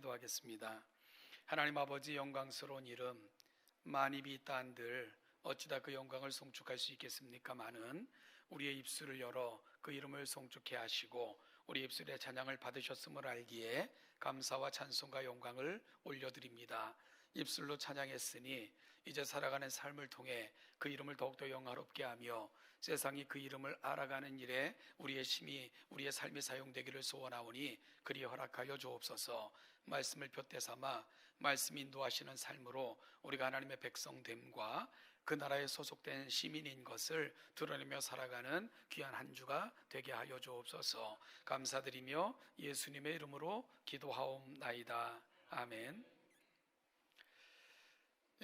기도하겠습니다. 하나님 아버지, 영광스러운 이름, 만입이 있다 한들 어찌다 그 영광을 송축할 수 있겠습니까마는 우리의 입술을 열어 그 이름을 송축해 하시고 우리 입술의 찬양을 받으셨음을 알기에 감사와 찬송과 영광을 올려드립니다. 입술로 찬양했으니 이제 살아가는 삶을 통해 그 이름을 더욱더 영화롭게 하며 세상이 그 이름을 알아가는 일에 우리의 삶이 사용되기를 소원하오니 그리 허락하여 주옵소서. 말씀을 푯대 삼아 말씀 인도하시는 삶으로 우리가 하나님의 백성됨과 그 나라에 소속된 시민인 것을 드러내며 살아가는 귀한 한 주가 되게 하여 주옵소서. 감사드리며 예수님의 이름으로 기도하옵나이다. 아멘.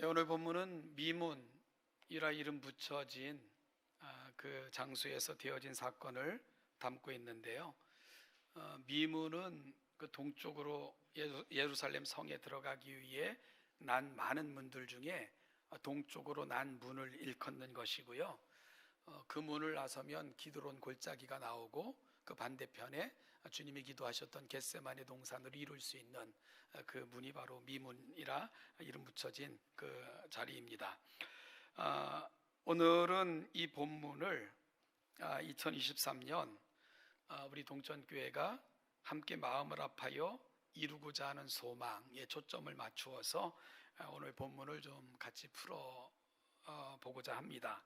오늘 본문은 미문이라 이름 붙여진 그 장소에서 되어진 사건을 담고 있는데요. 미문은 그 동쪽으로 예루살렘 성에 들어가기 위해 난 많은 문들 중에 동쪽으로 난 문을 일컫는 것이고요. 그 문을 나서면 기드론 골짜기가 나오고 그 반대편에 주님이 기도하셨던 겟세마네 동산을 이룰 수 있는 그 문이 바로 미문이라 이름 붙여진 그 자리입니다. 오늘은 이 본문을 2023년 우리 동천교회가 함께 마음을 합하여 이루고자 하는 소망에 초점을 맞추어서 오늘 본문을 좀 같이 풀어 보고자 합니다.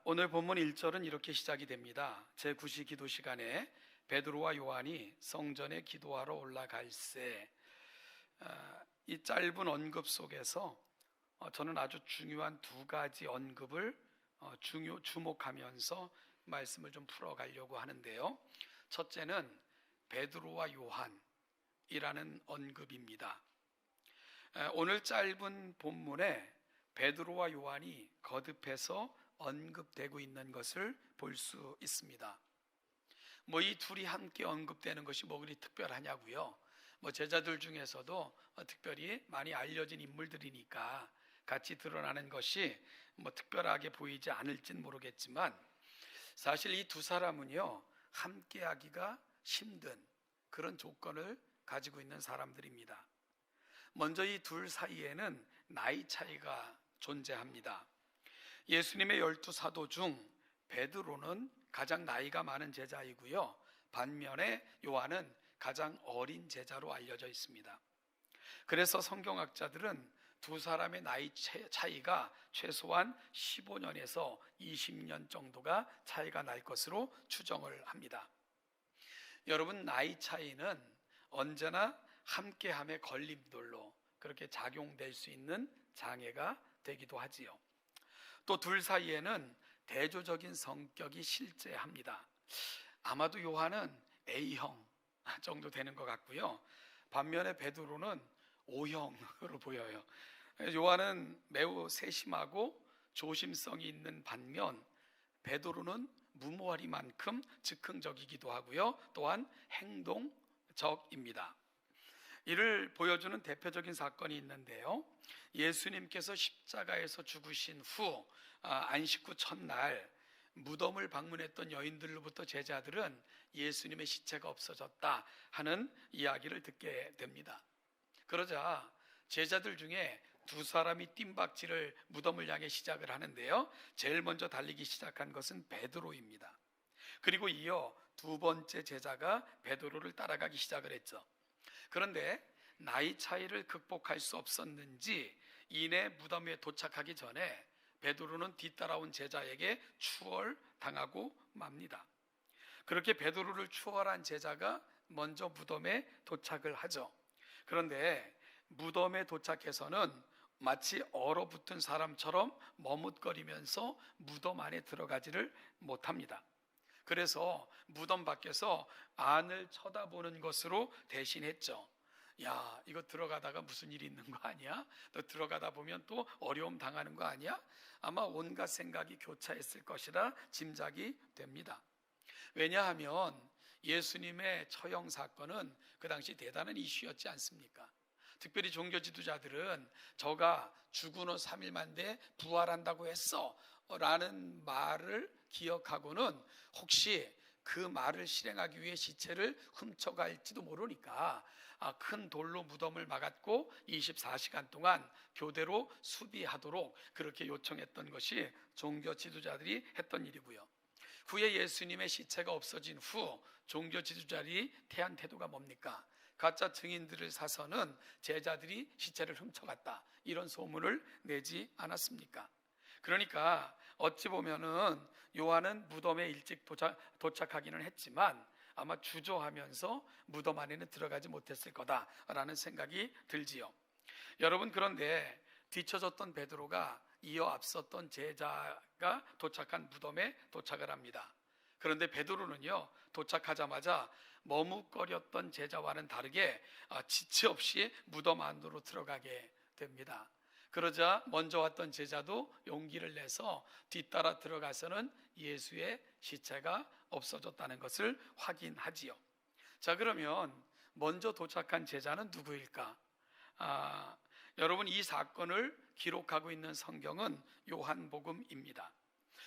오늘 본문 1절은 이렇게 시작이 됩니다. 제9시 기도 시간에 베드로와 요한이 성전에 기도하러 올라갈새. 이 짧은 언급 속에서 저는 아주 중요한 두 가지 언급을 주목하면서 말씀을 좀 풀어가려고 하는데요. 첫째는 베드로와 요한이라는 언급입니다. 오늘 짧은 본문에 베드로와 요한이 거듭해서 언급되고 있는 것을 볼 수 있습니다. 이 둘이 함께 언급되는 것이 그리 특별하냐고요? 제자들 중에서도 특별히 많이 알려진 인물들이니까 같이 드러나는 것이 특별하게 보이지 않을진 모르겠지만 사실 이 두 사람은요, 함께하기가 힘든 그런 조건을 가지고 있는 사람들입니다. 먼저 이 둘 사이에는 나이 차이가 존재합니다. 예수님의 12 사도 중 베드로는 가장 나이가 많은 제자이고요, 반면에 요한은 가장 어린 제자로 알려져 있습니다. 그래서 성경학자들은 두 사람의 나이 차이가 최소한 15년에서 20년 정도가 차이가 날 것으로 추정을 합니다. 여러분, 나이 차이는 언제나 함께함의 걸림돌로 그렇게 작용될 수 있는 장애가 되기도 하지요. 또 둘 사이에는 대조적인 성격이 실제합니다. 아마도 요한은 A형 정도 되는 것 같고요, 반면에 베드로는 O형으로 보여요. 요한은 매우 세심하고 조심성이 있는 반면 베드로는 무모하리만큼 즉흥적이기도 하고요, 또한 행동적입니다. 이를 보여주는 대표적인 사건이 있는데요. 예수님께서 십자가에서 죽으신 후 안식 후 첫날 무덤을 방문했던 여인들로부터 제자들은 예수님의 시체가 없어졌다 하는 이야기를 듣게 됩니다. 그러자 제자들 중에 두 사람이 뜀박질을 무덤을 향해 시작을 하는데요, 제일 먼저 달리기 시작한 것은 베드로입니다. 그리고 이어 두 번째 제자가 베드로를 따라가기 시작을 했죠. 그런데 나이 차이를 극복할 수 없었는지 이내 무덤에 도착하기 전에 베드로는 뒤따라온 제자에게 추월당하고 맙니다. 그렇게 베드로를 추월한 제자가 먼저 무덤에 도착을 하죠. 그런데 무덤에 도착해서는 마치 얼어붙은 사람처럼 머뭇거리면서 무덤 안에 들어가지를 못합니다. 그래서 무덤 밖에서 안을 쳐다보는 것으로 대신했죠. 야, 이거 들어가다가 무슨 일이 있는 거 아니야? 너 들어가다 보면 또 어려움 당하는 거 아니야? 아마 온갖 생각이 교차했을 것이라 짐작이 됩니다. 왜냐하면 예수님의 처형 사건은 그 당시 대단한 이슈였지 않습니까? 특별히 종교 지도자들은 저가 죽은 후 3일 만에 부활한다고 했어 라는 말을 기억하고는 혹시 그 말을 실행하기 위해 시체를 훔쳐갈지도 모르니까 큰 돌로 무덤을 막았고 24시간 동안 교대로 수비하도록 그렇게 요청했던 것이 종교 지도자들이 했던 일이고요. 후에 예수님의 시체가 없어진 후 종교 지도자들이 태한 태도가 뭡니까? 가짜 증인들을 사서는 제자들이 시체를 훔쳐갔다, 이런 소문을 내지 않았습니까? 그러니까 어찌 보면은 요한은 무덤에 일찍 도착하기는 했지만 아마 주저하면서 무덤 안에는 들어가지 못했을 거다라는 생각이 들지요. 여러분, 그런데 뒤처졌던 베드로가 이어 앞섰던 제자가 도착한 무덤에 도착을 합니다. 그런데 베드로는요, 도착하자마자 머뭇거렸던 제자와는 다르게 지체 없이 무덤 안으로 들어가게 됩니다. 그러자 먼저 왔던 제자도 용기를 내서 뒤따라 들어가서는 예수의 시체가 없어졌다는 것을 확인하지요. 자, 그러면 먼저 도착한 제자는 누구일까? 여러분, 이 사건을 기록하고 있는 성경은 요한복음입니다.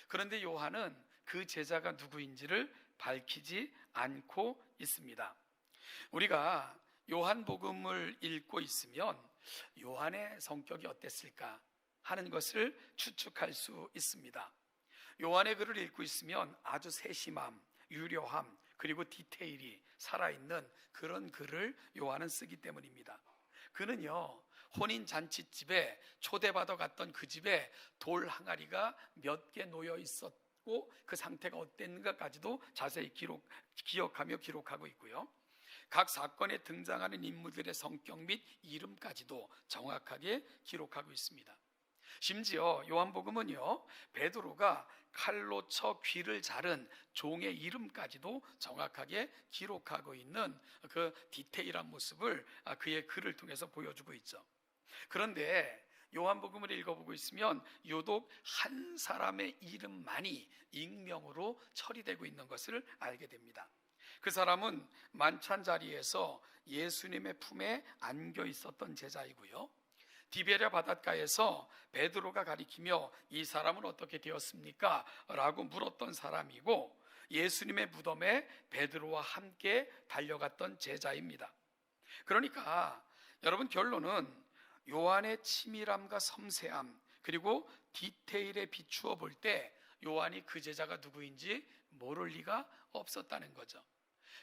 그런데 요한은 그 제자가 누구인지를 밝히지 않고 있습니다. 우리가 요한복음을 읽고 있으면 요한의 성격이 어땠을까 하는 것을 추측할 수 있습니다. 요한의 글을 읽고 있으면 아주 세심함, 유려함, 그리고 디테일이 살아있는 그런 글을 요한은 쓰기 때문입니다. 그는요, 혼인 잔치집에 초대받아 갔던 그 집에 돌 항아리가 몇 개 놓여 있었고 그 상태가 어땠는가까지도 자세히 기억하며 기록하고 있고요. 각 사건에 등장하는 인물들의 성격 및 이름까지도 정확하게 기록하고 있습니다. 심지어 요한복음은요, 베드로가 칼로 쳐 귀를 자른 종의 이름까지도 정확하게 기록하고 있는 그 디테일한 모습을 그의 글을 통해서 보여주고 있죠. 그런데 요한복음을 읽어보고 있으면 유독 한 사람의 이름만이 익명으로 처리되고 있는 것을 알게 됩니다. 그 사람은 만찬 자리에서 예수님의 품에 안겨 있었던 제자이고요, 디베랴 바닷가에서 베드로가 가리키며 이 사람은 어떻게 되었습니까? 라고 물었던 사람이고, 예수님의 무덤에 베드로와 함께 달려갔던 제자입니다. 그러니까 여러분, 결론은 요한의 치밀함과 섬세함 그리고 디테일에 비추어 볼 때 요한이 그 제자가 누구인지 모를 리가 없었다는 거죠.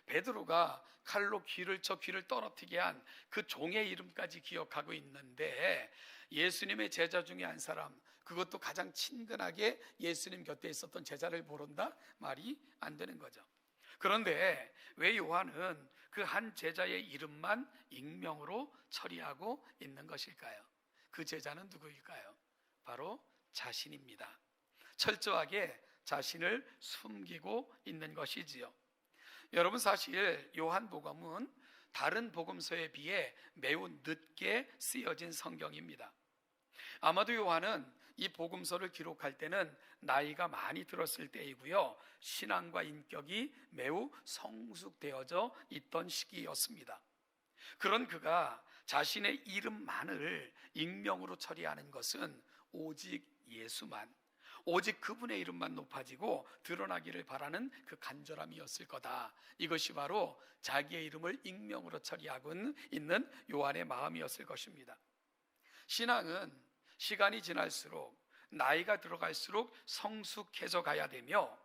베드로가 칼로 귀를 쳐 귀를 떨어뜨리게 한 그 종의 이름까지 기억하고 있는데 예수님의 제자 중에 한 사람, 그것도 가장 친근하게 예수님 곁에 있었던 제자를 모른다? 말이 안 되는 거죠. 그런데 왜 요한은 그 한 제자의 이름만 익명으로 처리하고 있는 것일까요? 그 제자는 누구일까요? 바로 자신입니다. 철저하게 자신을 숨기고 있는 것이지요. 여러분, 사실 요한복음은 다른 복음서에 비해 매우 늦게 쓰여진 성경입니다. 아마도 요한은 이 복음서를 기록할 때는 나이가 많이 들었을 때이고요, 신앙과 인격이 매우 성숙되어져 있던 시기였습니다. 그런 그가 자신의 이름만을 익명으로 처리하는 것은 오직 예수만, 오직 그분의 이름만 높아지고 드러나기를 바라는 그 간절함이었을 거다. 이것이 바로 자기의 이름을 익명으로 처리하고 있는 요한의 마음이었을 것입니다. 신앙은 시간이 지날수록, 나이가 들어갈수록 성숙해져 가야 되며,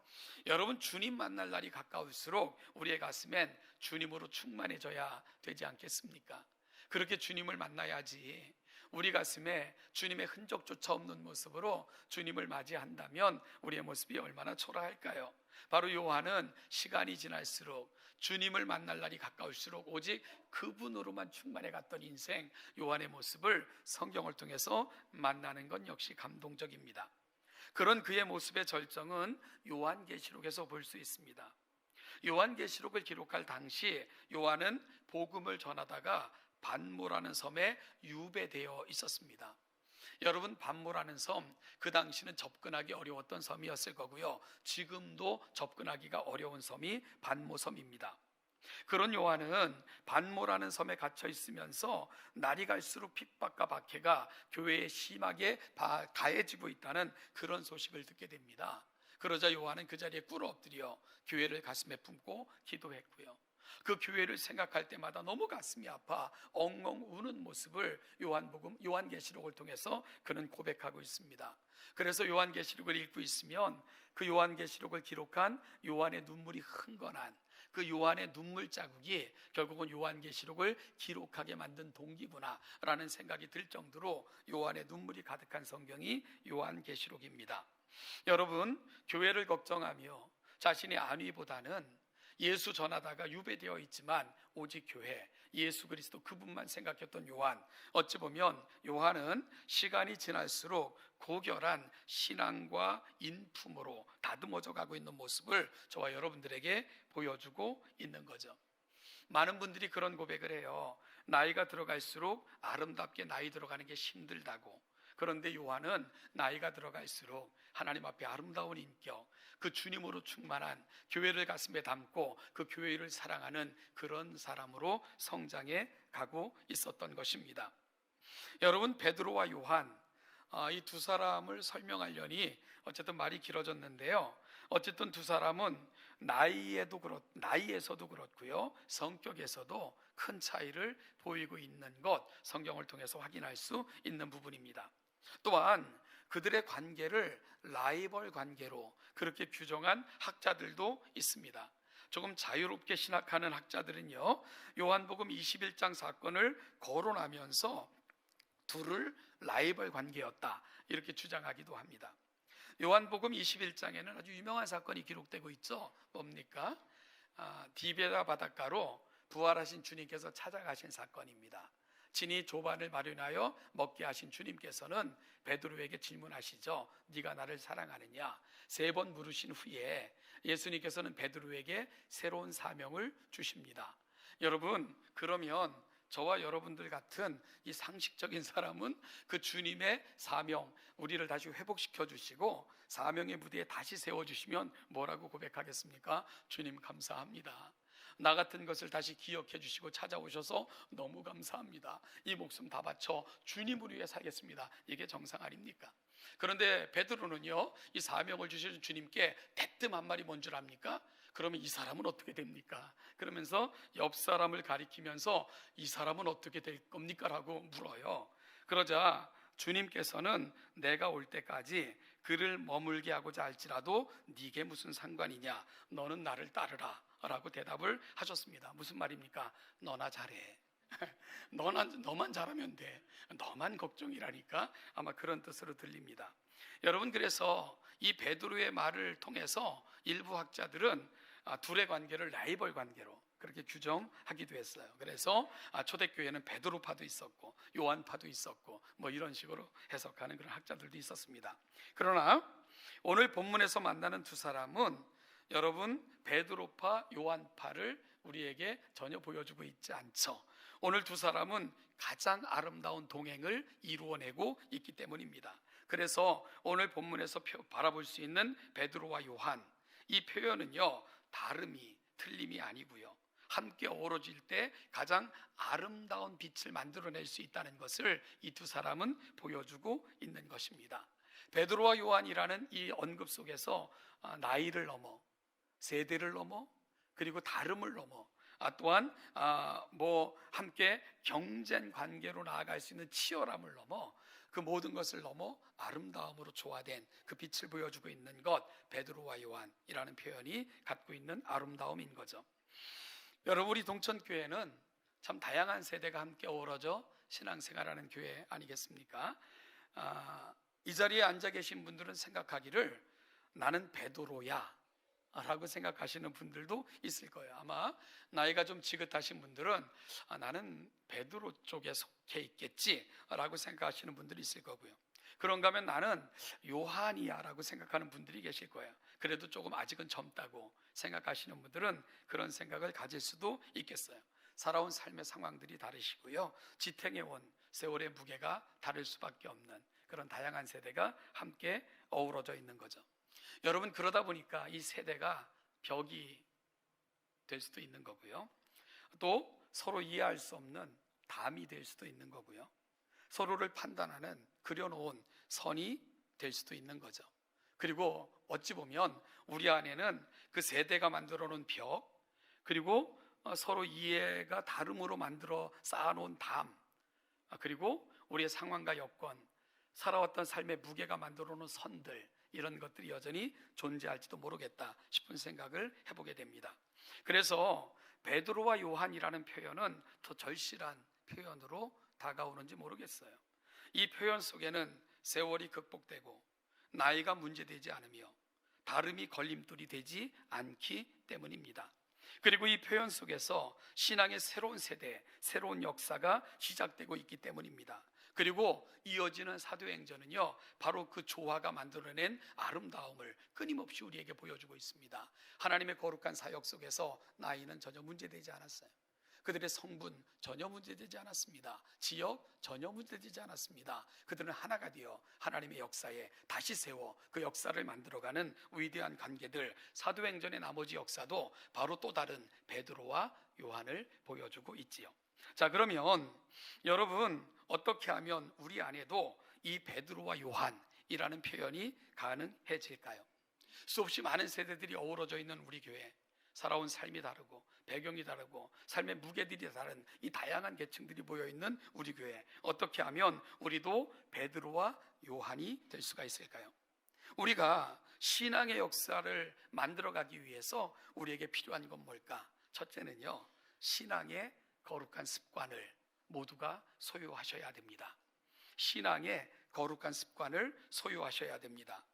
여러분, 주님 만날 날이 가까울수록 우리의 가슴엔 주님으로 충만해져야 되지 않겠습니까? 그렇게 주님을 만나야지 우리 가슴에 주님의 흔적조차 없는 모습으로 주님을 맞이한다면 우리의 모습이 얼마나 초라할까요? 바로 요한은 시간이 지날수록, 주님을 만날 날이 가까울수록 오직 그분으로만 충만해 갔던 인생, 요한의 모습을 성경을 통해서 만나는 건 역시 감동적입니다. 그런 그의 모습의 절정은 요한계시록에서 볼 수 있습니다. 요한계시록을 기록할 당시 요한은 복음을 전하다가 반모라는 섬에 유배되어 있었습니다. 여러분, 반모라는 섬, 그 당시는 접근하기 어려웠던 섬이었을 거고요, 지금도 접근하기가 어려운 섬이 반모섬입니다. 그런 요한은 반모라는 섬에 갇혀 있으면서 날이 갈수록 핍박과 박해가 교회에 심하게 가해지고 있다는 그런 소식을 듣게 됩니다. 그러자 요한은 그 자리에 꿇어 엎드려 교회를 가슴에 품고 기도했고요, 그 교회를 생각할 때마다 너무 가슴이 아파 엉엉 우는 모습을 요한계시록을 통해서 그는 고백하고 있습니다. 그래서 요한계시록을 읽고 있으면 그 요한계시록을 기록한 요한의 눈물이 흥건한 그 요한의 눈물 자국이 결국은 요한계시록을 기록하게 만든 동기구나라는 생각이 들 정도로 요한의 눈물이 가득한 성경이 요한계시록입니다. 여러분, 교회를 걱정하며 자신의 안위보다는 예수 전하다가 유배되어 있지만 오직 교회, 예수 그리스도 그분만 생각했던 요한, 어찌 보면 요한은 시간이 지날수록 고결한 신앙과 인품으로 다듬어져 가고 있는 모습을 저와 여러분들에게 보여주고 있는 거죠. 많은 분들이 그런 고백을 해요. 나이가 들어갈수록 아름답게 나이 들어가는 게 힘들다고. 그런데 요한은 나이가 들어갈수록 하나님 앞에 아름다운 인격, 그 주님으로 충만한 교회를 가슴에 담고 그 교회를 사랑하는 그런 사람으로 성장해 가고 있었던 것입니다. 여러분, 베드로와 요한, 이 두 사람을 설명하려니 어쨌든 말이 길어졌는데요. 어쨌든 두 사람은 나이에서도 그렇고요, 성격에서도 큰 차이를 보이고 있는 것, 성경을 통해서 확인할 수 있는 부분입니다. 또한 그들의 관계를 라이벌 관계로 그렇게 규정한 학자들도 있습니다. 조금 자유롭게 신학하는 학자들은요, 요한복음 21장 사건을 거론하면서 둘을 라이벌 관계였다 이렇게 주장하기도 합니다. 요한복음 21장에는 아주 유명한 사건이 기록되고 있죠. 뭡니까? 디베라 바닷가로 부활하신 주님께서 찾아가신 사건입니다. 친히 조반을 마련하여 먹게 하신 주님께서는 베드로에게 질문하시죠. 네가 나를 사랑하느냐? 3번 물으신 후에 예수님께서는 베드로에게 새로운 사명을 주십니다. 여러분, 그러면 저와 여러분들 같은 이 상식적인 사람은 그 주님의 사명, 우리를 다시 회복시켜 주시고 사명의 무대에 다시 세워주시면 뭐라고 고백하겠습니까? 주님 감사합니다. 나 같은 것을 다시 기억해 주시고 찾아오셔서 너무 감사합니다. 이 목숨 다 바쳐 주님을 위해 살겠습니다. 이게 정상 아닙니까? 그런데 베드로는요, 이 사명을 주신 주님께 대뜸 한 말이 뭔 줄 압니까? 그러면 이 사람은 어떻게 됩니까? 그러면서 옆 사람을 가리키면서 이 사람은 어떻게 될 겁니까? 라고 물어요. 그러자 주님께서는 내가 올 때까지 그를 머물게 하고자 할지라도 네게 무슨 상관이냐? 너는 나를 따르라 라고 대답을 하셨습니다. 무슨 말입니까? 너나 잘해. 너만 잘하면 돼. 너만 걱정이라니까. 아마 그런 뜻으로 들립니다. 여러분, 그래서 이 베드로의 말을 통해서 일부 학자들은 둘의 관계를 라이벌 관계로 그렇게 규정하기도 했어요. 그래서 초대교회는 베드로파도 있었고 요한파도 있었고 뭐 이런 식으로 해석하는 그런 학자들도 있었습니다. 그러나 오늘 본문에서 만나는 두 사람은 여러분, 베드로파, 요한파를 우리에게 전혀 보여주고 있지 않죠. 오늘 두 사람은 가장 아름다운 동행을 이루어내고 있기 때문입니다. 그래서 오늘 본문에서 바라볼 수 있는 베드로와 요한, 이 표현은요, 다름이 틀림이 아니고요, 함께 어우러질 때 가장 아름다운 빛을 만들어낼 수 있다는 것을 이 두 사람은 보여주고 있는 것입니다. 베드로와 요한이라는 이 언급 속에서 나이를 넘어, 세대를 넘어, 그리고 다름을 넘어, 또한 함께 경쟁 관계로 나아갈 수 있는 치열함을 넘어, 그 모든 것을 넘어 아름다움으로 조화된 그 빛을 보여주고 있는 것, 베드로와 요한이라는 표현이 갖고 있는 아름다움인 거죠. 여러분, 우리 동천교회는 참 다양한 세대가 함께 어우러져 신앙생활하는 교회 아니겠습니까? 이 자리에 앉아 계신 분들은 생각하기를 나는 베드로야 라고 생각하시는 분들도 있을 거예요. 아마 나이가 좀 지긋하신 분들은 나는 베드로 쪽에 속해 있겠지 라고 생각하시는 분들이 있을 거고요. 그런가 하면 나는 요한이야 라고 생각하는 분들이 계실 거예요. 그래도 조금 아직은 젊다고 생각하시는 분들은 그런 생각을 가질 수도 있겠어요. 살아온 삶의 상황들이 다르시고요, 지탱해온 세월의 무게가 다를 수밖에 없는 그런 다양한 세대가 함께 어우러져 있는 거죠. 여러분, 그러다 보니까 이 세대가 벽이 될 수도 있는 거고요, 또 서로 이해할 수 없는 담이 될 수도 있는 거고요, 서로를 판단하는 그려놓은 선이 될 수도 있는 거죠. 그리고 어찌 보면 우리 안에는 그 세대가 만들어 놓은 벽, 그리고 서로 이해가 다름으로 만들어 쌓아놓은 담, 그리고 우리의 상황과 여건, 살아왔던 삶의 무게가 만들어 놓은 선들, 이런 것들이 여전히 존재할지도 모르겠다 싶은 생각을 해보게 됩니다. 그래서 베드로와 요한이라는 표현은 더 절실한 표현으로 다가오는지 모르겠어요. 이 표현 속에는 세월이 극복되고 나이가 문제되지 않으며 다름이 걸림돌이 되지 않기 때문입니다. 그리고 이 표현 속에서 신앙의 새로운 세대, 새로운 역사가 시작되고 있기 때문입니다. 그리고 이어지는 사도행전은요, 바로 그 조화가 만들어낸 아름다움을 끊임없이 우리에게 보여주고 있습니다. 하나님의 거룩한 사역 속에서 나이는 전혀 문제되지 않았어요. 그들의 성분 전혀 문제되지 않았습니다. 지역 전혀 문제되지 않았습니다. 그들은 하나가 되어 하나님의 역사에 다시 세워 그 역사를 만들어가는 위대한 관계들, 사도행전의 나머지 역사도 바로 또 다른 베드로와 요한을 보여주고 있지요. 자, 그러면 여러분, 어떻게 하면 우리 안에도 이 베드로와 요한이라는 표현이 가능해질까요? 수없이 많은 세대들이 어우러져 있는 우리 교회, 살아온 삶이 다르고 배경이 다르고 삶의 무게들이 다른 이 다양한 계층들이 모여있는 우리 교회, 어떻게 하면 우리도 베드로와 요한이 될 수가 있을까요? 우리가 신앙의 역사를 만들어가기 위해서 우리에게 필요한 건 뭘까? 첫째는요, 신앙의 거룩한 습관을 모두가 소유하셔야 됩니다. 신앙의 거룩한 습관을 소유하셔야 됩니다.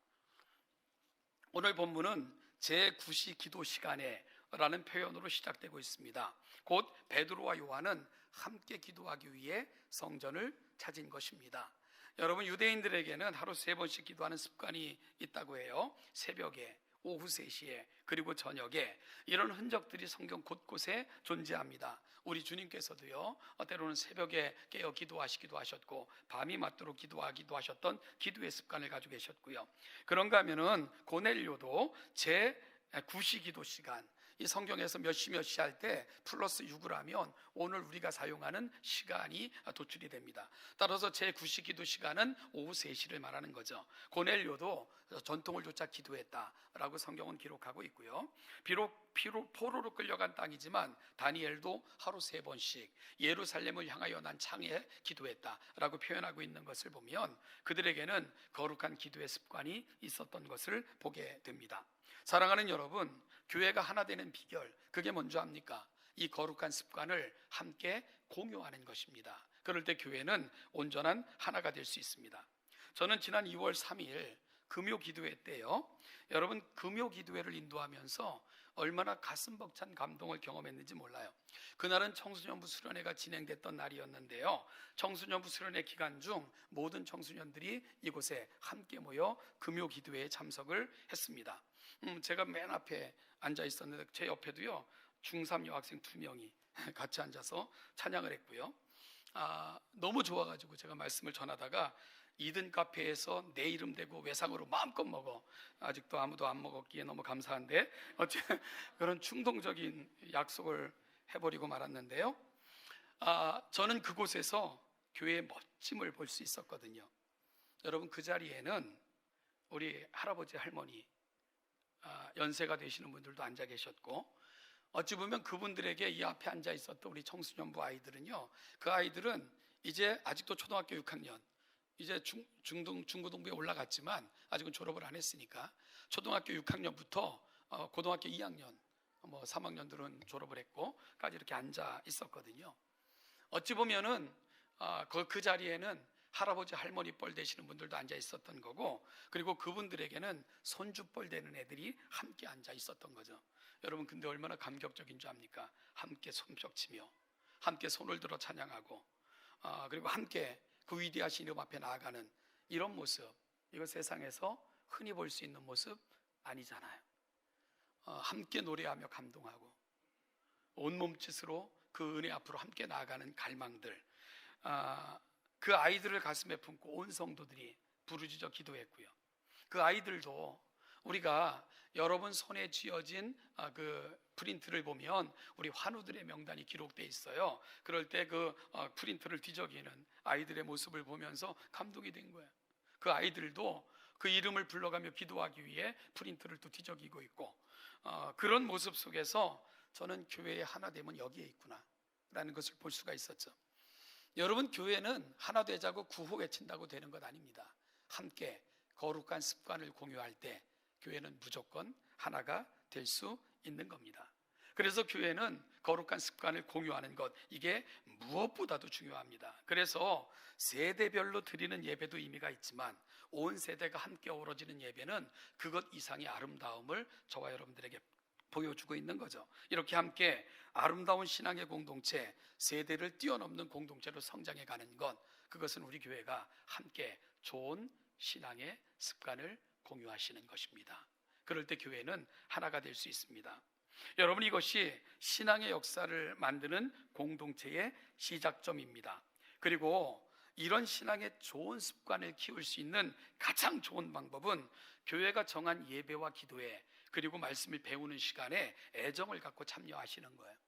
오늘 본문은 제9시 기도 시간에 라는 표현으로 시작되고 있습니다. 곧 베드로와 요한은 함께 기도하기 위해 성전을 찾은 것입니다. 여러분, 유대인들에게는 하루 3번씩 기도하는 습관이 있다고 해요. 새벽에, 오후 3시에, 그리고 저녁에. 이런 흔적들이 성경 곳곳에 존재합니다. 우리 주님께서도요, 때로는 새벽에 깨어 기도하시기도 하셨고 밤이 맞도록 기도하기도 하셨던 기도의 습관을 가지고 계셨고요. 그런가 하면은 고넬료도 제9시 기도 시간, 이 성경에서 몇 시 할 때 플러스 6을 하면 오늘 우리가 사용하는 시간이 도출이 됩니다. 따라서 제9시 기도 시간은 오후 3시를 말하는 거죠. 고넬료도 전통을 좇아 기도했다라고 성경은 기록하고 있고요. 비록 포로로 끌려간 땅이지만 다니엘도 하루 3번씩 예루살렘을 향하여 난 창에 기도했다라고 표현하고 있는 것을 보면 그들에게는 거룩한 기도의 습관이 있었던 것을 보게 됩니다. 사랑하는 여러분, 교회가 하나 되는 비결, 그게 뭔지 압니까? 이 거룩한 습관을 함께 공유하는 것입니다. 그럴 때 교회는 온전한 하나가 될 수 있습니다. 저는 지난 2월 3일 금요 기도회 때요, 여러분, 금요 기도회를 인도하면서 얼마나 가슴 벅찬 감동을 경험했는지 몰라요. 그날은 청소년부 수련회가 진행됐던 날이었는데요, 청소년부 수련회 기간 중 모든 청소년들이 이곳에 함께 모여 금요 기도회에 참석을 했습니다. 제가 맨 앞에 앉아 있었는데 제 옆에도요, 중3 여학생 2명이 같이 앉아서 찬양을 했고요. 너무 좋아가지고 제가 말씀을 전하다가 이든 카페에서 내 이름 대고 외상으로 마음껏 먹어. 아직도 아무도 안 먹었기에 너무 감사한데 어째 그런 충동적인 약속을 해버리고 말았는데요. 저는 그곳에서 교회의 멋짐을 볼 수 있었거든요. 여러분, 그 자리에는 우리 할아버지 할머니, 연세가 되시는 분들도 앉아 계셨고, 어찌 보면 그분들에게 이 앞에 앉아 있었던 우리 청소년부 아이들은요, 그 아이들은 이제 아직도 초등학교 6학년, 이제 중고등부에 올라갔지만 아직은 졸업을 안 했으니까 초등학교 6학년부터 고등학교 2학년, 3학년들은 졸업을 했고까지 이렇게 앉아 있었거든요. 어찌 보면은 그 자리에는 할아버지 할머니 뻘 되시는 분들도 앉아 있었던 거고, 그리고 그분들에게는 손주 뻘 되는 애들이 함께 앉아 있었던 거죠. 여러분, 근데 얼마나 감격적인 줄 압니까? 함께 손뼉치며 함께 손을 들어 찬양하고 그리고 함께 그 위대하신 이름 앞에 나아가는 이런 모습, 이거 세상에서 흔히 볼 수 있는 모습 아니잖아요. 함께 노래하며 감동하고 온 몸짓으로 그 은혜 앞으로 함께 나아가는 갈망들, 그 아이들을 가슴에 품고 온 성도들이 부르짖어 기도했고요. 그 아이들도 우리가 여러분 손에 쥐어진 그 프린트를 보면 우리 환우들의 명단이 기록되어 있어요. 그럴 때 그 프린트를 뒤적이는 아이들의 모습을 보면서 감동이 된 거예요. 그 아이들도 그 이름을 불러가며 기도하기 위해 프린트를 또 뒤적이고 있고, 그런 모습 속에서 저는 교회의 하나 되면 여기에 있구나 라는 것을 볼 수가 있었죠. 여러분, 교회는 하나 되자고 구호 외친다고 되는 것 아닙니다. 함께 거룩한 습관을 공유할 때 교회는 무조건 하나가 될 수 있는 겁니다. 그래서 교회는 거룩한 습관을 공유하는 것, 이게 무엇보다도 중요합니다. 그래서 세대별로 드리는 예배도 의미가 있지만 온 세대가 함께 어우러지는 예배는 그것 이상의 아름다움을 저와 여러분들에게 보여주고 있는 거죠. 이렇게 함께 아름다운 신앙의 공동체, 세대를 뛰어넘는 공동체로 성장해 가는 것, 그것은 우리 교회가 함께 좋은 신앙의 습관을 공유하시는 것입니다. 그럴 때 교회는 하나가 될 수 있습니다. 여러분, 이것이 신앙의 역사를 만드는 공동체의 시작점입니다. 그리고 이런 신앙의 좋은 습관을 키울 수 있는 가장 좋은 방법은 교회가 정한 예배와 기도회, 그리고 말씀을 배우는 시간에 애정을 갖고 참여하시는 거예요.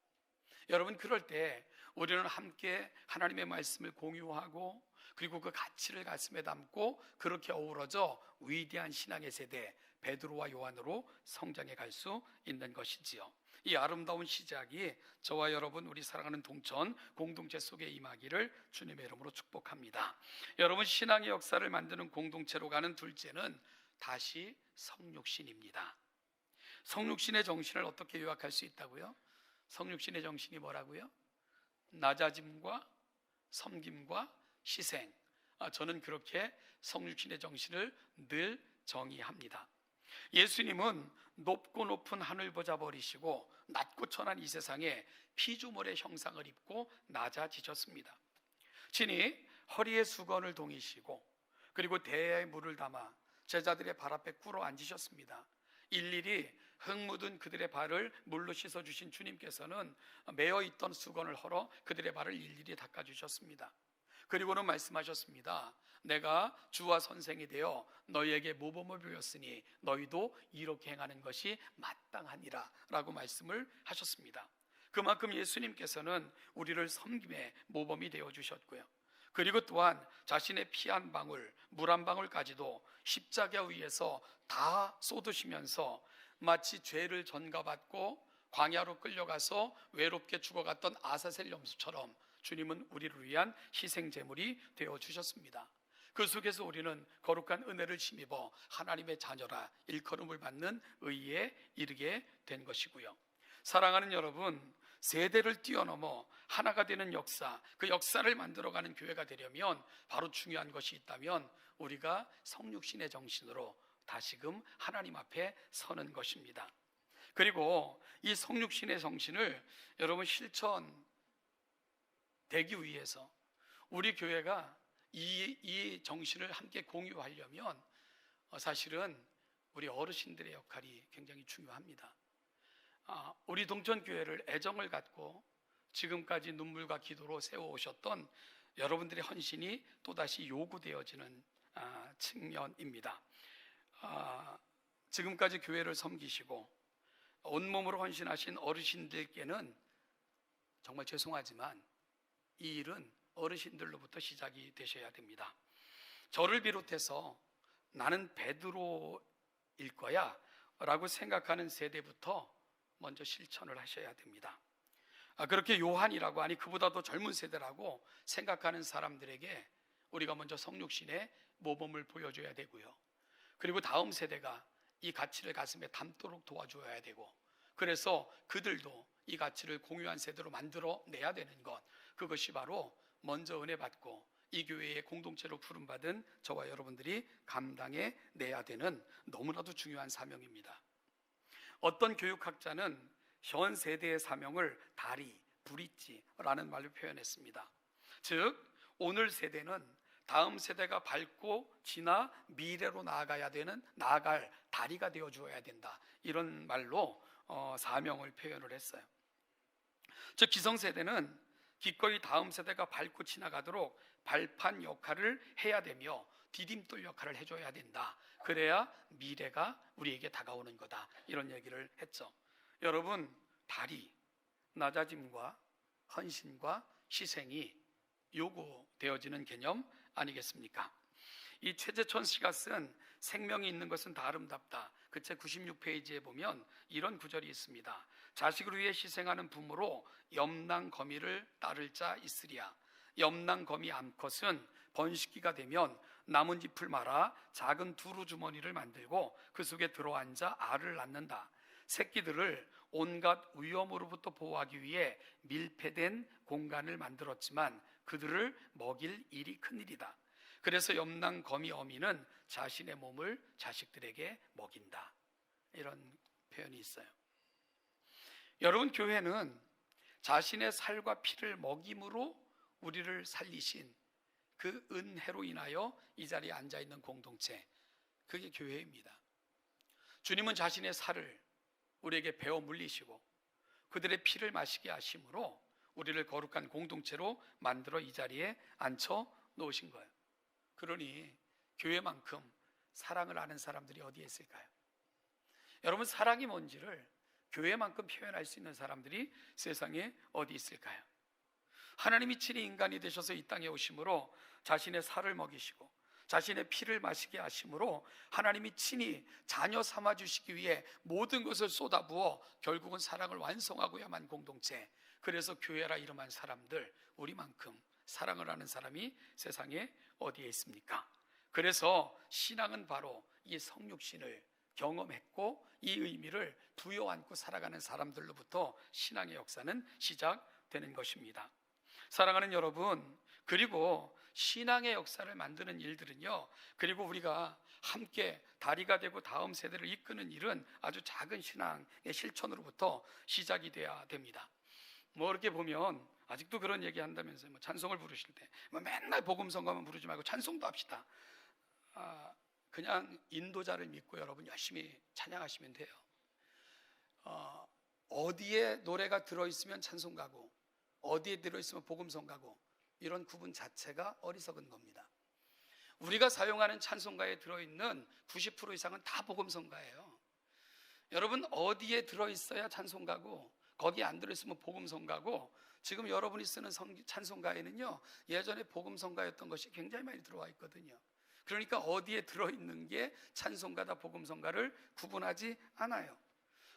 여러분, 그럴 때 우리는 함께 하나님의 말씀을 공유하고, 그리고 그 가치를 가슴에 담고 그렇게 어우러져 위대한 신앙의 세대 베드로와 요한으로 성장해 갈 수 있는 것이지요. 이 아름다운 시작이 저와 여러분, 우리 사랑하는 동천 공동체 속에 임하기를 주님의 이름으로 축복합니다. 여러분, 신앙의 역사를 만드는 공동체로 가는 둘째는 다시 성육신입니다. 성육신의 정신을 어떻게 요약할 수 있다고요? 성육신의 정신이 뭐라고요? 낮아짐과 섬김과 희생. 저는 그렇게 성육신의 정신을 늘 정의합니다. 예수님은 높고 높은 하늘 보좌 버리시고 낮고 천한 이 세상에 피조물의 형상을 입고 낮아지셨습니다. 친히 허리에 수건을 동이시고, 그리고 대야에 물을 담아 제자들의 발 앞에 꿇어 앉으셨습니다. 일일이 흙 묻은 그들의 발을 물로 씻어주신 주님께서는 메어있던 수건을 헐어 그들의 발을 일일이 닦아주셨습니다. 그리고는 말씀하셨습니다. 내가 주와 선생이 되어 너희에게 모범을 보였으니 너희도 이렇게 행하는 것이 마땅하니라 라고 말씀을 하셨습니다. 그만큼 예수님께서는 우리를 섬김의 모범이 되어주셨고요, 그리고 또한 자신의 피 한 방울, 물 한 방울까지도 십자가 위에서 다 쏟으시면서 마치 죄를 전가받고 광야로 끌려가서 외롭게 죽어갔던 아사셀 염소처럼 주님은 우리를 위한 희생 제물이 되어주셨습니다. 그 속에서 우리는 거룩한 은혜를 힘입어 하나님의 자녀라 일컬음을 받는 의에 이르게 된 것이고요. 사랑하는 여러분, 세대를 뛰어넘어 하나가 되는 역사, 그 역사를 만들어가는 교회가 되려면 바로 중요한 것이 있다면 우리가 성육신의 정신으로 다시금 하나님 앞에 서는 것입니다. 그리고 이 성육신의 정신을 여러분 실천되기 위해서 우리 교회가 이 정신을 함께 공유하려면 사실은 우리 어르신들의 역할이 굉장히 중요합니다. 우리 동천교회를 애정을 갖고 지금까지 눈물과 기도로 세워오셨던 여러분들의 헌신이 또다시 요구되어지는 측면입니다. 지금까지 교회를 섬기시고 온몸으로 헌신하신 어르신들께는 정말 죄송하지만 이 일은 어르신들로부터 시작이 되셔야 됩니다. 저를 비롯해서 나는 베드로일 거야 라고 생각하는 세대부터 먼저 실천을 하셔야 됩니다. 그렇게 요한이라고, 아니 그보다 더 젊은 세대라고 생각하는 사람들에게 우리가 먼저 성육신의 모범을 보여줘야 되고요, 그리고 다음 세대가 이 가치를 가슴에 담도록 도와줘야 되고, 그래서 그들도 이 가치를 공유한 세대로 만들어내야 되는 것, 그것이 바로 먼저 은혜 받고 이 교회의 공동체로 부름받은 저와 여러분들이 감당해 내야 되는 너무나도 중요한 사명입니다. 어떤 교육학자는 현 세대의 사명을 다리, 브릿지라는 말로 표현했습니다. 즉 오늘 세대는 다음 세대가 밟고 지나 미래로 나아갈 다리가 되어 주어야 된다, 이런 말로 사명을 표현을 했어요. 즉 기성세대는 기꺼이 다음 세대가 밟고 지나가도록 발판 역할을 해야 되며 디딤돌 역할을 해줘야 된다. 그래야 미래가 우리에게 다가오는 거다, 이런 얘기를 했죠. 여러분, 다리, 낮아짐과 헌신과 희생이 요구되어지는 개념 아니겠습니까? 이 최재천 씨가 쓴 생명이 있는 것은 다 아름답다, 그 책 96페이지에 보면 이런 구절이 있습니다. 자식을 위해 희생하는 부모로 염랑거미를 따를 자 있으리야. 염랑거미 암컷은 번식기가 되면 나뭇잎을 말아 작은 두루 주머니를 만들고 그 속에 들어앉아 알을 낳는다. 새끼들을 온갖 위험으로부터 보호하기 위해 밀폐된 공간을 만들었지만 그들을 먹일 일이 큰일이다. 그래서 염랑거미 어미는 자신의 몸을 자식들에게 먹인다. 이런 표현이 있어요. 여러분, 교회는 자신의 살과 피를 먹임으로 우리를 살리신 그 은혜로 인하여 이 자리에 앉아있는 공동체, 그게 교회입니다. 주님은 자신의 살을 우리에게 베어 물리시고 그들의 피를 마시게 하심으로 우리를 거룩한 공동체로 만들어 이 자리에 앉혀 놓으신 거예요. 그러니 교회만큼 사랑을 아는 사람들이 어디에 있을까요? 여러분, 사랑이 뭔지를 교회만큼 표현할 수 있는 사람들이 세상에 어디 있을까요? 하나님이 친히 인간이 되셔서 이 땅에 오심으로 자신의 살을 먹이시고 자신의 피를 마시게 하심으로 하나님이 친히 자녀 삼아 주시기 위해 모든 것을 쏟아부어 결국은 사랑을 완성하고야만 공동체, 그래서 교회라 이름한 사람들, 우리만큼 사랑을 하는 사람이 세상에 어디에 있습니까? 그래서 신앙은 바로 이 성육신을 경험했고 이 의미를 부여안고 살아가는 사람들로부터 신앙의 역사는 시작되는 것입니다. 사랑하는 여러분, 그리고 신앙의 역사를 만드는 일들은요, 그리고 우리가 함께 다리가 되고 다음 세대를 이끄는 일은 아주 작은 신앙의 실천으로부터 시작이 돼야 됩니다. 뭐 이렇게 보면 아직도 그런 얘기 한다면서요. 뭐 찬송을 부르실 때 맨날 복음성가만 부르지 말고 찬송도 합시다. 그냥 인도자를 믿고 여러분 열심히 찬양하시면 돼요. 어디에 노래가 들어있으면 찬송가고 어디에 들어있으면 복음성가고, 이런 구분 자체가 어리석은 겁니다. 우리가 사용하는 찬송가에 들어있는 90% 이상은 다 복음성가예요. 여러분, 어디에 들어있어야 찬송가고 거기에 안 들어있으면 복음성가고, 지금 여러분이 쓰는 찬송가에는요 예전에 복음성가였던 것이 굉장히 많이 들어와 있거든요. 그러니까 어디에 들어있는 게 찬송가다 복음성가를 구분하지 않아요.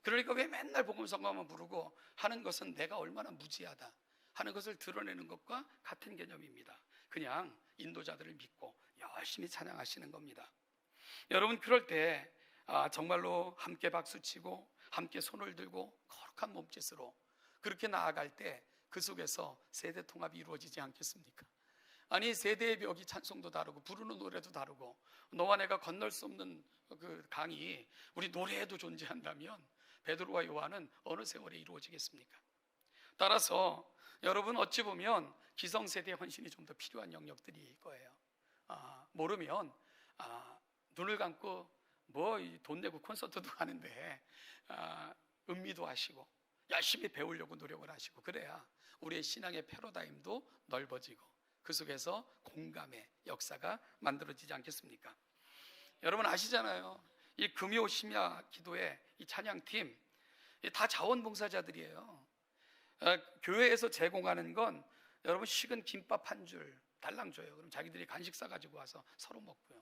그러니까 왜 맨날 복음성가만 부르고 하는 것은 내가 얼마나 무지하다 하는 것을 드러내는 것과 같은 개념입니다. 그냥 인도자들을 믿고 열심히 찬양하시는 겁니다. 여러분, 그럴 때 정말로 함께 박수치고 함께 손을 들고 거룩한 몸짓으로 그렇게 나아갈 때 그 속에서 세대 통합이 이루어지지 않겠습니까? 아니, 세대의 벽이 찬송도 다르고 부르는 노래도 다르고 너와 내가 건널 수 없는 그 강이 우리 노래에도 존재한다면 베드로와 요한은 어느 세월에 이루어지겠습니까? 따라서 여러분, 어찌 보면 기성세대의 헌신이 좀 더 필요한 영역들일 거예요. 모르면 눈을 감고 뭐 돈 내고 콘서트도 가는데 음미도 하시고 열심히 배우려고 노력을 하시고, 그래야 우리의 신앙의 패러다임도 넓어지고 그 속에서 공감의 역사가 만들어지지 않겠습니까? 여러분 아시잖아요. 이 금요 심야 기도회 이 찬양팀 다 자원봉사자들이에요. 교회에서 제공하는 건 여러분 식은 김밥 한 줄 달랑 줘요. 그럼 자기들이 간식 싸가지고 와서 서로 먹고요.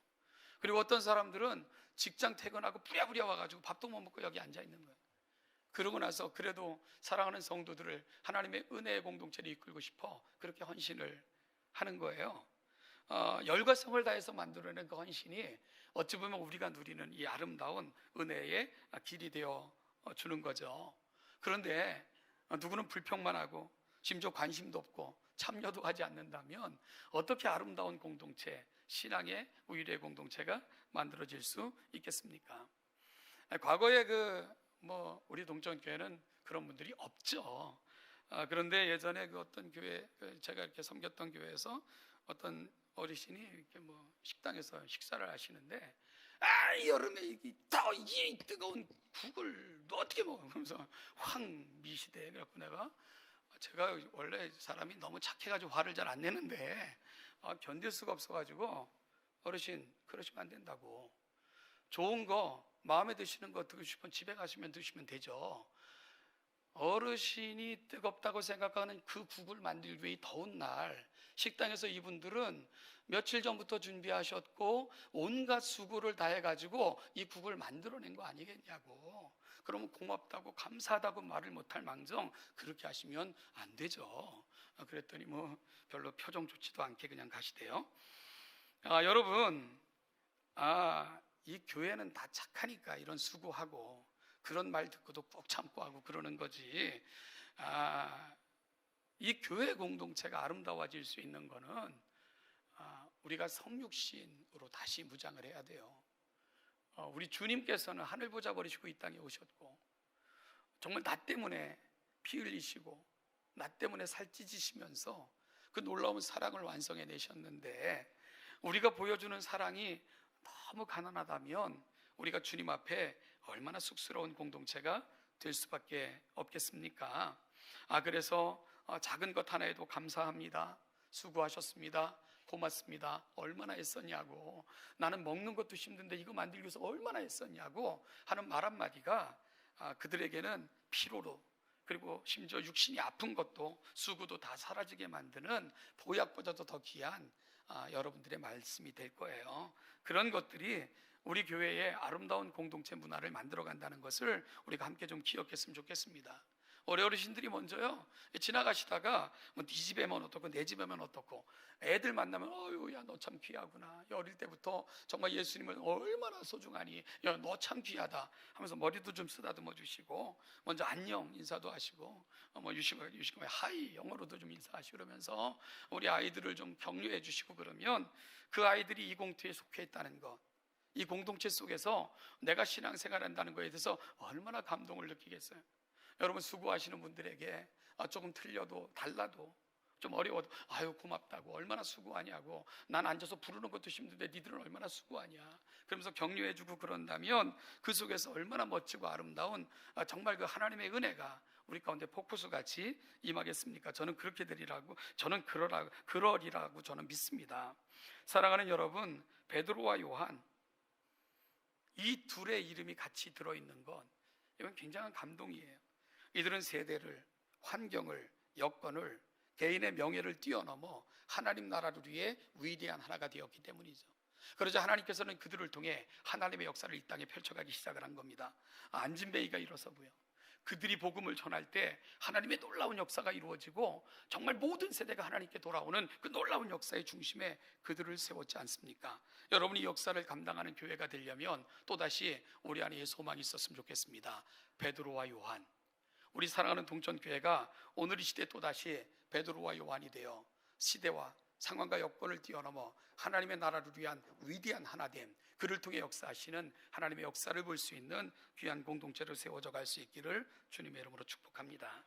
그리고 어떤 사람들은 직장 퇴근하고 부랴부랴 와가지고 밥도 못 먹고 여기 앉아 있는 거예요. 그러고 나서 그래도 사랑하는 성도들을 하나님의 은혜의 공동체를 이끌고 싶어 그렇게 헌신을 하는 거예요. 열과 성을 다해서 만들어낸 그 헌신이 어찌 보면 우리가 누리는 이 아름다운 은혜의 길이 되어 주는 거죠. 그런데 누구는 불평만 하고 심지어 관심도 없고 참여도 하지 않는다면 어떻게 아름다운 공동체, 신앙의 우일의 공동체가 만들어질 수 있겠습니까? 과거에 우리 동정교회는 그런 분들이 없죠. 그런데 예전에 그 어떤 교회, 제가 이렇게 섬겼던 교회에서 어떤 어르신이 이렇게 식당에서 식사를 하시는데, 여름에 이 뜨거운 국을 너 어떻게 먹어? 그러면서 확 미시대. 그래갖고 제가 원래 사람이 너무 착해가지고 화를 잘 안 내는데 견딜 수가 없어가지고, 어르신 그러시면 안 된다고. 좋은 거 마음에 드시는 거 드시고 싶으면 집에 가시면 드시면 되죠. 어르신이 뜨겁다고 생각하는 그 국을 만들기 위해 더운 날 식당에서 이분들은 며칠 전부터 준비하셨고 온갖 수고를 다해가지고 이 국을 만들어낸 거 아니겠냐고. 그러면 고맙다고 감사하다고 말을 못할 망정 그렇게 하시면 안 되죠. 그랬더니 뭐 별로 표정 좋지도 않게 그냥 가시대요. 여러분, 이 교회는 다 착하니까 이런 수고하고 그런 말 듣고도 꼭 참고 하고 그러는 거지. 이 교회 공동체가 아름다워질 수 있는 거는 우리가 성육신으로 다시 무장을 해야 돼요. 우리 주님께서는 하늘 보자 버리시고 이 땅에 오셨고 정말 나 때문에 피 흘리시고 나 때문에 살 찢으시면서 그 놀라운 사랑을 완성해 내셨는데, 우리가 보여주는 사랑이 너무 가난하다면 우리가 주님 앞에 얼마나 쑥스러운 공동체가 될 수밖에 없겠습니까? 그래서 작은 것 하나에도 감사합니다, 수고하셨습니다, 고맙습니다, 얼마나 애썼냐고, 나는 먹는 것도 힘든데 이거 만들기 위해서 얼마나 애썼냐고 하는 말 한마디가 그들에게는 피로로, 그리고 심지어 육신이 아픈 것도 수고도 다 사라지게 만드는 보약보다도 더 귀한 여러분들의 말씀이 될 거예요. 그런 것들이 우리 교회의 아름다운 공동체 문화를 만들어 간다는 것을 우리가 함께 좀 기억했으면 좋겠습니다. 우리 어르신들이 먼저요, 지나가시다가 뭐 네 집에만 어떻고 내 집에만 어떻고, 애들 만나면 어유 야 너 참 귀하구나, 어릴 때부터 정말 예수님을 얼마나 소중하니, 야 너 참 귀하다 하면서 머리도 좀 쓰다듬어 주시고, 먼저 안녕 인사도 하시고, 뭐 유시고 하이 영어로도 좀 인사하시고, 그러면서 우리 아이들을 좀 격려해 주시고, 그러면 그 아이들이 이 공동체에 속해 있다는 것, 이 공동체 속에서 내가 신앙생활 한다는 것에 대해서 얼마나 감동을 느끼겠어요. 여러분, 수고하시는 분들에게 조금 틀려도 달라도 좀 어려워도 아유 고맙다고, 얼마나 수고하냐고, 난 앉아서 부르는 것도 힘든데 니들은 얼마나 수고하냐 그러면서 격려해주고 그런다면 그 속에서 얼마나 멋지고 아름다운 정말 그 하나님의 은혜가 우리 가운데 폭포수같이 임하겠습니까? 저는 그렇게 되리라고, 저는 그러리라고 저는 믿습니다. 사랑하는 여러분, 베드로와 요한, 이 둘의 이름이 같이 들어있는 건 이건 굉장한 감동이에요. 이들은 세대를, 환경을, 여건을, 개인의 명예를 뛰어넘어 하나님 나라를 위해 위대한 하나가 되었기 때문이죠. 그러자 하나님께서는 그들을 통해 하나님의 역사를 이 땅에 펼쳐가기 시작을 한 겁니다. 안진베이가 일어서고요, 그들이 복음을 전할 때 하나님의 놀라운 역사가 이루어지고 정말 모든 세대가 하나님께 돌아오는 그 놀라운 역사의 중심에 그들을 세웠지 않습니까? 여러분이 역사를 감당하는 교회가 되려면 또다시 우리 안에 소망이 있었으면 좋겠습니다. 베드로와 요한, 우리 사랑하는 동천교회가 오늘 이 시대에 또다시 베드로와 요한이 되어 시대와 상황과 여건을 뛰어넘어 하나님의 나라를 위한 위대한 하나됨, 그를 통해 역사하시는 하나님의 역사를 볼 수 있는 귀한 공동체를 세워져 갈 수 있기를 주님의 이름으로 축복합니다.